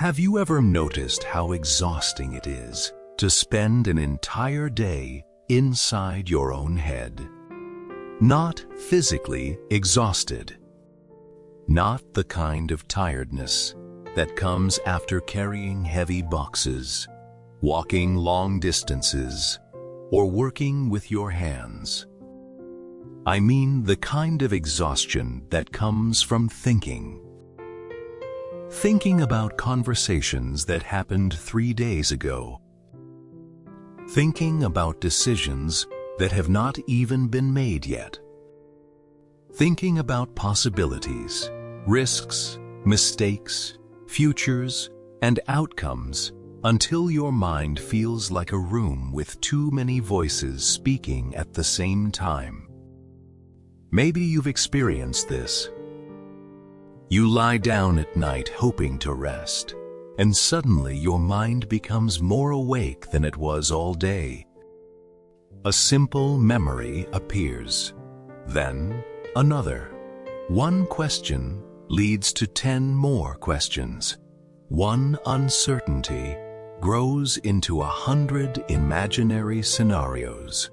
Have you ever noticed how exhausting it is to spend an entire day inside your own head? Not physically exhausted. Not the kind of tiredness that comes after carrying heavy boxes, walking long distances, or working with your hands. I mean the kind of exhaustion that comes from thinking. Thinking about conversations that happened 3 days ago. Thinking about decisions that have not even been made yet. Thinking about possibilities, risks, mistakes, futures, and outcomes until your mind feels like a room with too many voices speaking at the same time. Maybe you've experienced this. You lie down at night hoping to rest, and suddenly your mind becomes more awake than it was all day. A simple memory appears, then another. One question leads to 10 more questions. One uncertainty grows into 100 imaginary scenarios.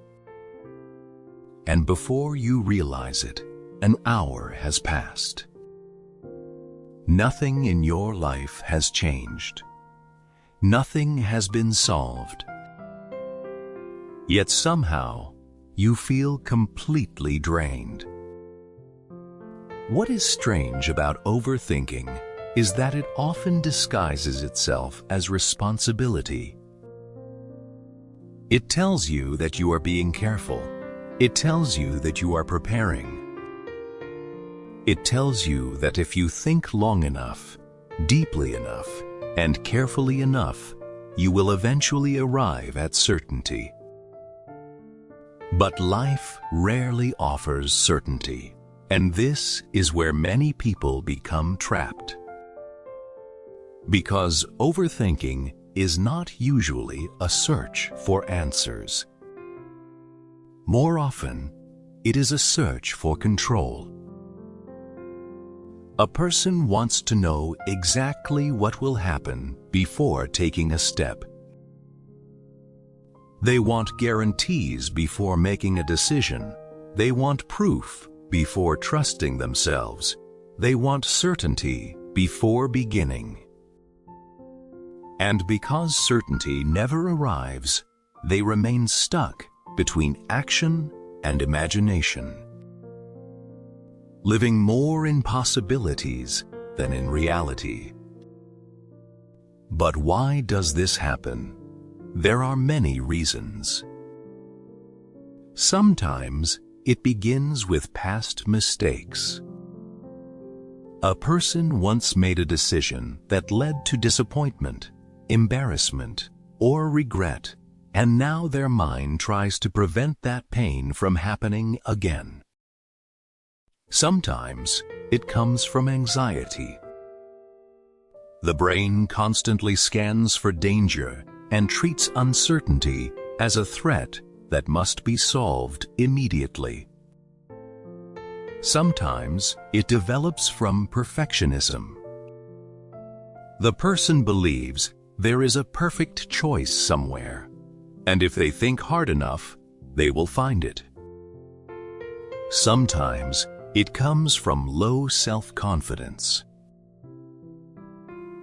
And before you realize it, an hour has passed. Nothing in your life has changed. Nothing has been solved. Yet somehow, you feel completely drained. What is strange about overthinking is that it often disguises itself as responsibility. It tells you that you are being careful. It tells you that you are preparing. It tells you that if you think long enough, deeply enough, and carefully enough, you will eventually arrive at certainty. But life rarely offers certainty, and this is where many people become trapped. Because overthinking is not usually a search for answers. More often, it is a search for control. A person wants to know exactly what will happen before taking a step. They want guarantees before making a decision. They want proof before trusting themselves. They want certainty before beginning. And because certainty never arrives, they remain stuck between action and imagination, living more in possibilities than in reality. But why does this happen? There are many reasons. Sometimes it begins with past mistakes. A person once made a decision that led to disappointment, embarrassment, or regret, and now their mind tries to prevent that pain from happening again. Sometimes it comes from anxiety. The brain constantly scans for danger and treats uncertainty as a threat that must be solved immediately. Sometimes it develops from perfectionism. The person believes there is a perfect choice somewhere, and if they think hard enough, they will find it. Sometimes it comes from low self-confidence.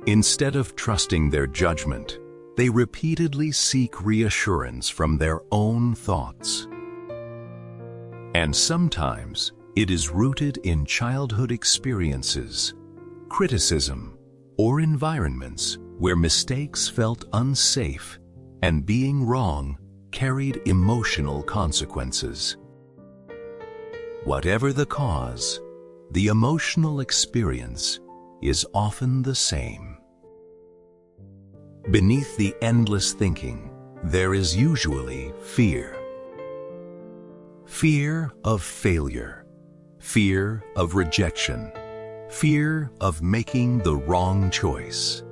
Instead of trusting their judgment, they repeatedly seek reassurance from their own thoughts. And sometimes it is rooted in childhood experiences, criticism, or environments where mistakes felt unsafe and being wrong carried emotional consequences. Whatever the cause, the emotional experience is often the same. Beneath the endless thinking, there is usually fear. Fear of failure, fear of rejection, fear of making the wrong choice,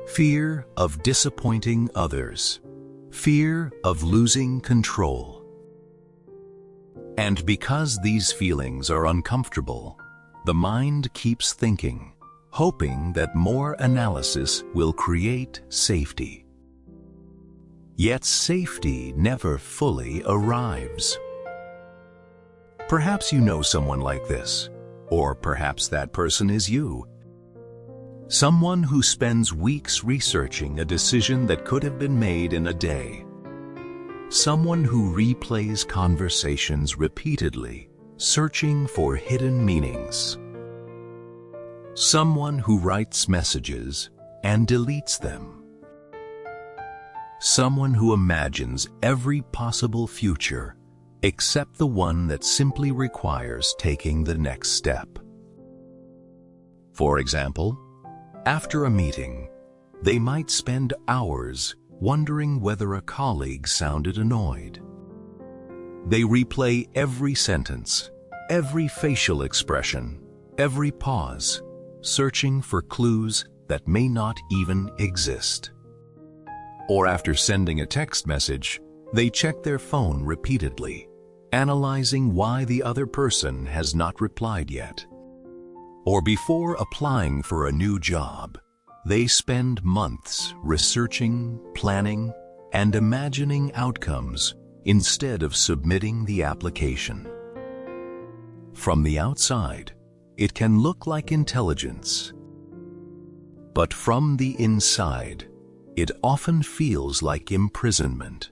fear of disappointing others, fear of losing control. And because these feelings are uncomfortable, the mind keeps thinking, hoping that more analysis will create safety. Yet safety never fully arrives. Perhaps you know someone like this, or perhaps that person is you. Someone who spends weeks researching a decision that could have been made in a day. Someone who replays conversations repeatedly, searching for hidden meanings. Someone who writes messages and deletes them. Someone who imagines every possible future except the one that simply requires taking the next step. For example, after a meeting, they might spend hours wondering whether a colleague sounded annoyed. They replay every sentence, every facial expression, every pause, searching for clues that may not even exist. Or after sending a text message, they check their phone repeatedly, analyzing why the other person has not replied yet. Or before applying for a new job, they spend months researching, planning, and imagining outcomes instead of submitting the application. From the outside, it can look like intelligence. But from the inside, it often feels like imprisonment.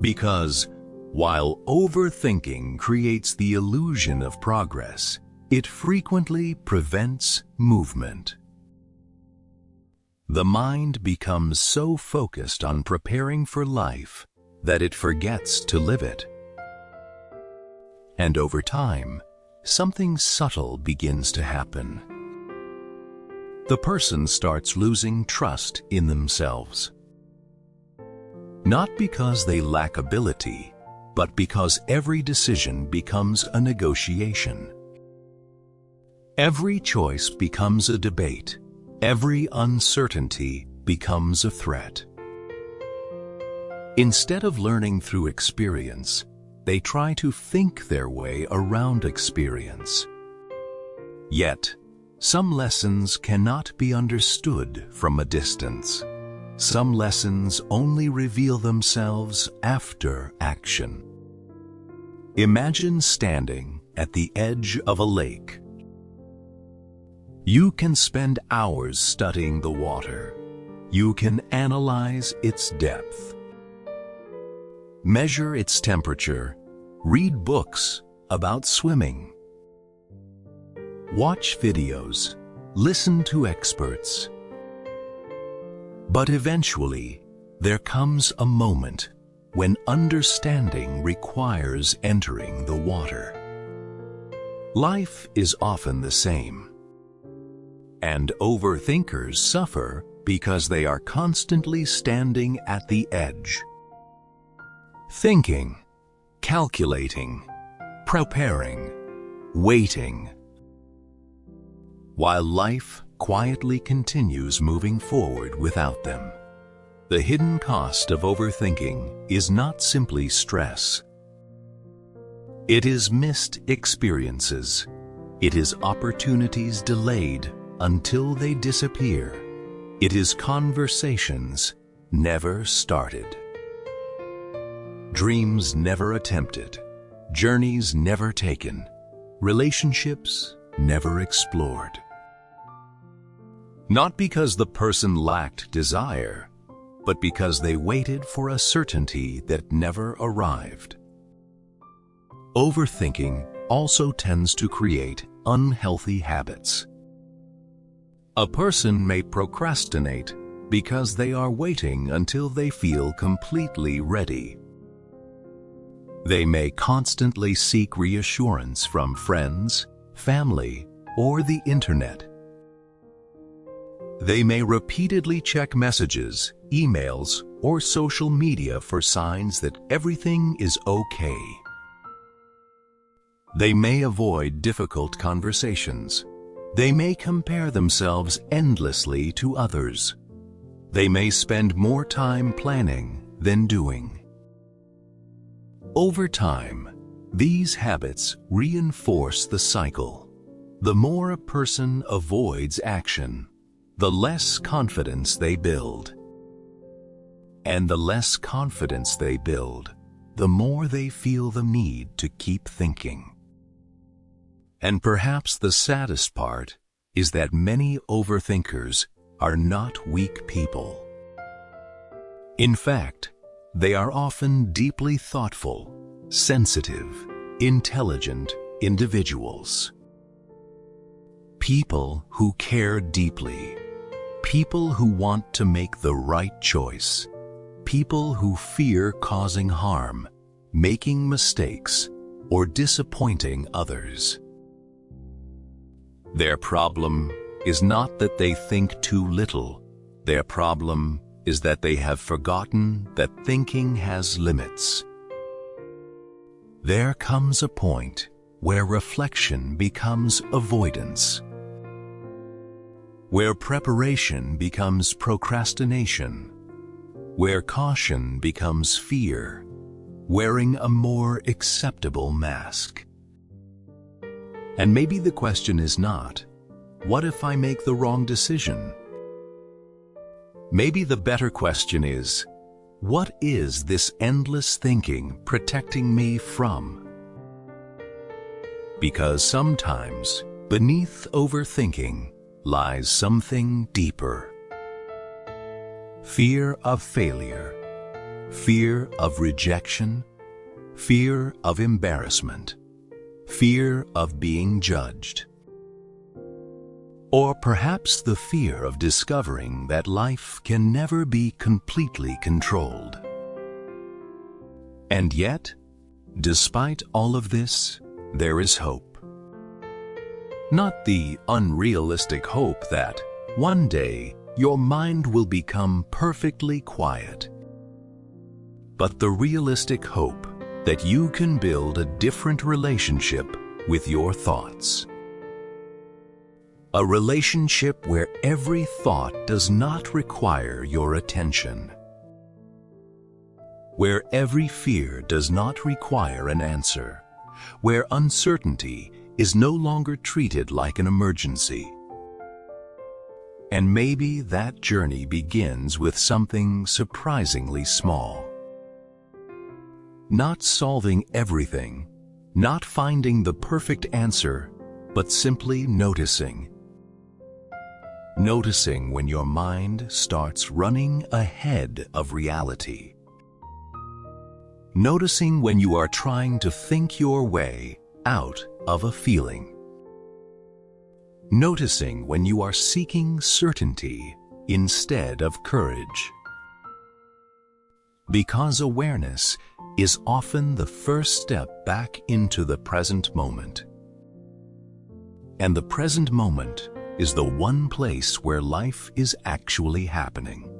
Because while overthinking creates the illusion of progress, it frequently prevents movement. The mind becomes so focused on preparing for life that it forgets to live it. And over time, something subtle begins to happen. The person starts losing trust in themselves. Not because they lack ability, but because every decision becomes a negotiation. Every choice becomes a debate. Every uncertainty becomes a threat. Instead of learning through experience, they try to think their way around experience. Yet, some lessons cannot be understood from a distance. Some lessons only reveal themselves after action. Imagine standing at the edge of a lake. You can spend hours studying the water. You can analyze its depth, measure its temperature, read books about swimming, watch videos, listen to experts. But eventually, there comes a moment when understanding requires entering the water. Life is often the same. And overthinkers suffer because they are constantly standing at the edge. Thinking, calculating, preparing, waiting. While life quietly continues moving forward without them. The hidden cost of overthinking is not simply stress. It is missed experiences. It is opportunities delayed until they disappear. It is conversations never started. Dreams never attempted. Journeys never taken. Relationships never explored. Not because the person lacked desire, but because they waited for a certainty that never arrived. Overthinking also tends to create unhealthy habits. A person may procrastinate because they are waiting until they feel completely ready. They may constantly seek reassurance from friends, family, or the internet. They may repeatedly check messages, emails, or social media for signs that everything is okay. They may avoid difficult conversations. They may compare themselves endlessly to others. They may spend more time planning than doing. Over time, these habits reinforce the cycle. The more a person avoids action, the less confidence they build. And the less confidence they build, the more they feel the need to keep thinking. And perhaps the saddest part is that many overthinkers are not weak people. In fact, they are often deeply thoughtful, sensitive, intelligent individuals. People who care deeply, people who want to make the right choice, people who fear causing harm, making mistakes, or disappointing others. Their problem is not that they think too little. Their problem is that they have forgotten that thinking has limits. There comes a point where reflection becomes avoidance, where preparation becomes procrastination, where caution becomes fear, wearing a more acceptable mask. And maybe the question is not, what if I make the wrong decision? Maybe the better question is, what is this endless thinking protecting me from? Because sometimes, beneath overthinking, lies something deeper. Fear of failure, fear of rejection, fear of embarrassment, fear of being judged. Or perhaps the fear of discovering that life can never be completely controlled. And yet, despite all of this, there is hope. Not the unrealistic hope that one day your mind will become perfectly quiet, but the realistic hope that you can build a different relationship with your thoughts. A relationship where every thought does not require your attention. Where every fear does not require an answer. Where uncertainty is no longer treated like an emergency. And maybe that journey begins with something surprisingly small. Not solving everything, not finding the perfect answer, but simply noticing. Noticing when your mind starts running ahead of reality. Noticing when you are trying to think your way out of a feeling. Noticing when you are seeking certainty instead of courage. Because awareness is often the first step back into the present moment. And the present moment is the one place where life is actually happening.